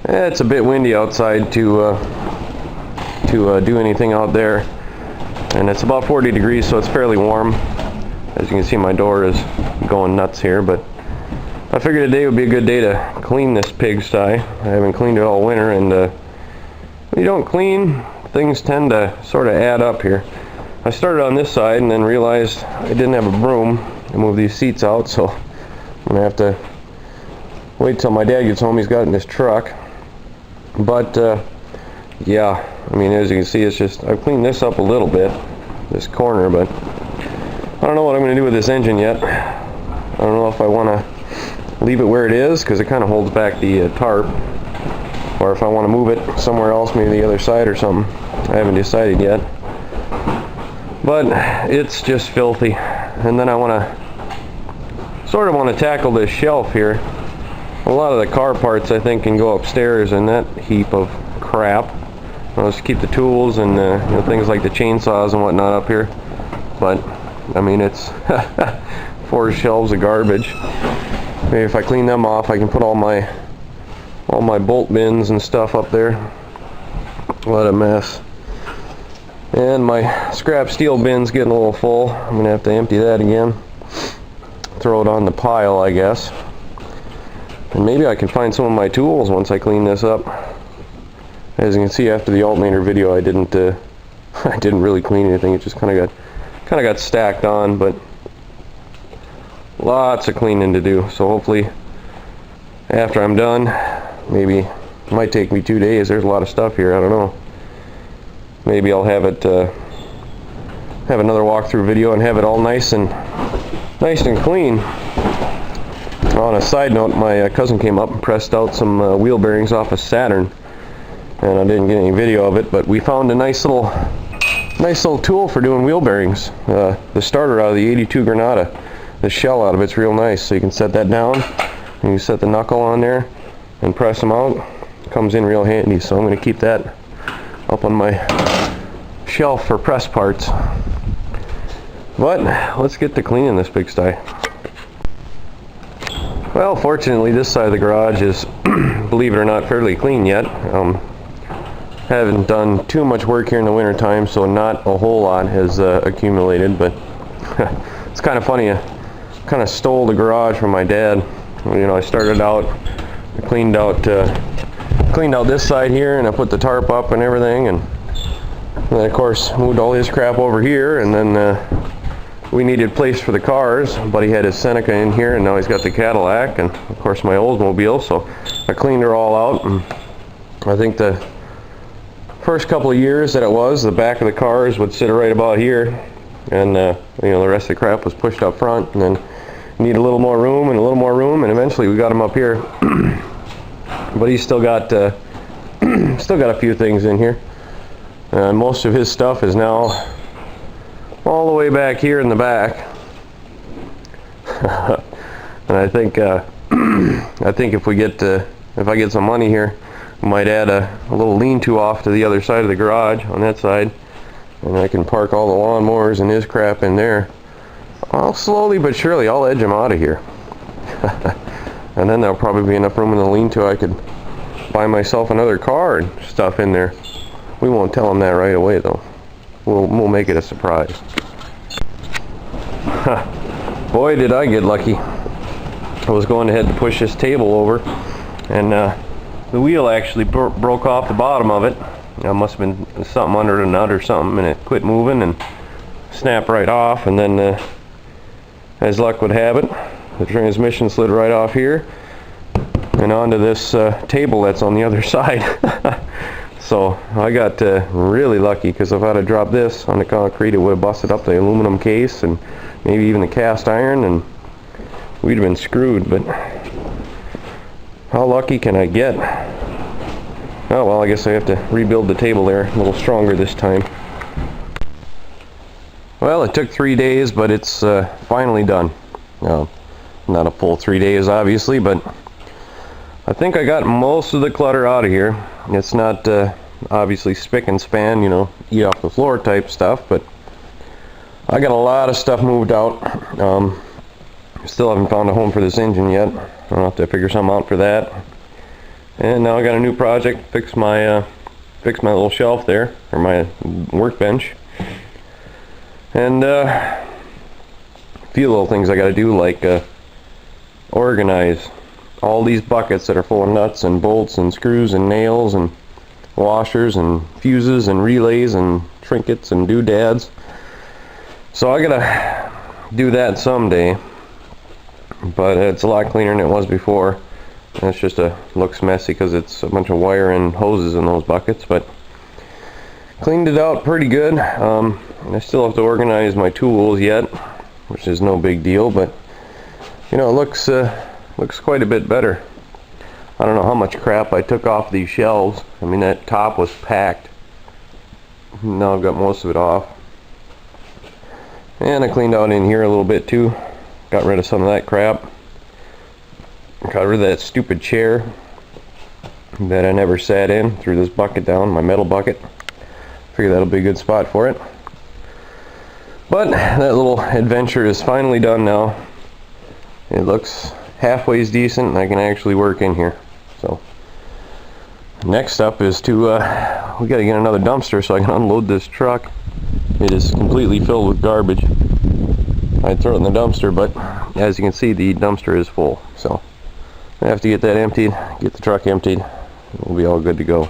It's a bit windy outside to do anything out there, and it's about 40 degrees, so it's fairly warm. As you can see, my door is going nuts here, but I figured today would be a good day to clean this pigsty. I haven't cleaned it all winter, and when you don't clean, things tend to sort of add up here. I started on this side and then realized I didn't have a broom to move these seats out, so I'm gonna have to wait till my dad gets home. He's got it in his truck. But yeah, I mean, as you can see, it's just, I've cleaned this up a little bit, this corner, but I don't know what I'm going to do with this engine yet. I don't know if I want to leave it where it is, because it kind of holds back the tarp, or if I want to move it somewhere else, maybe the other side or something. I haven't decided yet. But it's just filthy. And then I want to tackle this shelf here. A lot of the car parts, I think, can go upstairs in that heap of crap. I'll just keep the tools and things like the chainsaws and whatnot up here. But I mean, it's 4 shelves of garbage. Maybe if I clean them off, I can put all my bolt bins and stuff up there. What a mess. And my scrap steel bin's getting a little full. I'm gonna have to empty that again. Throw it on the pile, I guess. And maybe I can find some of my tools once I clean this up. As you can see, after the alternator video, I didn't really clean anything. It just kind of got stacked on, but lots of cleaning to do. So hopefully, after I'm done, maybe it might take me 2 days. There's a lot of stuff here. I don't know. Maybe I'll have it have another walkthrough video and have it all nice and clean. On a side note, my cousin came up and pressed out some wheel bearings off a Saturn, and I didn't get any video of it, but we found a nice little tool for doing wheel bearings. The starter out of the 82 Granada. The shell out of it's real nice, so you can set that down and you set the knuckle on there and press them out. It comes in real handy, so I'm going to keep that up on my shelf for press parts. But let's get to cleaning this pigsty. Well, fortunately, this side of the garage is, believe it or not, fairly clean yet. Haven't done too much work here in the winter time, so not a whole lot has accumulated, but it's kind of funny. I kind of stole the garage from my dad. I started out, I cleaned out this side here, and I put the tarp up and everything, and then of course moved all his crap over here, and then we needed place for the cars. But he had his Seneca in here, and now he's got the Cadillac, and of course my Oldsmobile. So I cleaned her all out, and I think the first couple of years that it was, the back of the cars would sit right about here, and the rest of the crap was pushed up front, and then need a little more room and a little more room, and eventually we got him up here. But he's still got a few things in here. Most of his stuff is now all the way back here in the back. And I think if I get some money here, I might add a little lean-to off to the other side of the garage on that side, and I can park all the lawnmowers and his crap in there. I'll slowly but surely, I'll edge him out of here. And then there'll probably be enough room in the lean-to I could buy myself another car and stuff in there. We won't tell him that right away, though. We'll make it a surprise. Boy, did I get lucky. I was going ahead to push this table over, and the wheel actually broke off the bottom of it. It must have been something under the nut or something, and it quit moving and snapped right off. And then, as luck would have it, the transmission slid right off here and onto this table that's on the other side. So I got really lucky, because if I'd have dropped this on the concrete, it would have busted up the aluminum case and maybe even the cast iron, and we'd have been screwed. But how lucky can I get? Oh well, I guess I have to rebuild the table there a little stronger this time. Well, it took 3 days, but it's finally done. Not a full 3 days, obviously, but I think I got most of the clutter out of here. It's not obviously spick and span, eat off the floor type stuff, but I got a lot of stuff moved out. Still haven't found a home for this engine yet. I'll have to figure something out for that. And now I got a new project, fix my little shelf there, or my workbench. And a few little things I gotta do, like organize all these buckets that are full of nuts and bolts and screws and nails and washers and fuses and relays and trinkets and doodads. So I gotta do that someday, but it's a lot cleaner than it was before. And it's just looks messy because it's a bunch of wire and hoses in those buckets, but cleaned it out pretty good. I still have to organize my tools yet, which is no big deal, but you know, it looks quite a bit better. I don't know how much crap I took off these shelves. I mean, that top was packed. Now I've got most of it off. And I cleaned out in here a little bit too. Got rid of some of that crap. Got rid of that stupid chair that I never sat in. Threw this bucket down, my metal bucket. Figure that'll be a good spot for it. But that little adventure is finally done now. It looks halfway decent and I can actually work in here. So next up is to we gotta get another dumpster so I can unload this truck. It is completely filled with garbage. I'd throw it in the dumpster, but as you can see, the dumpster is full. So I have to get that emptied, get the truck emptied, and we'll be all good to go.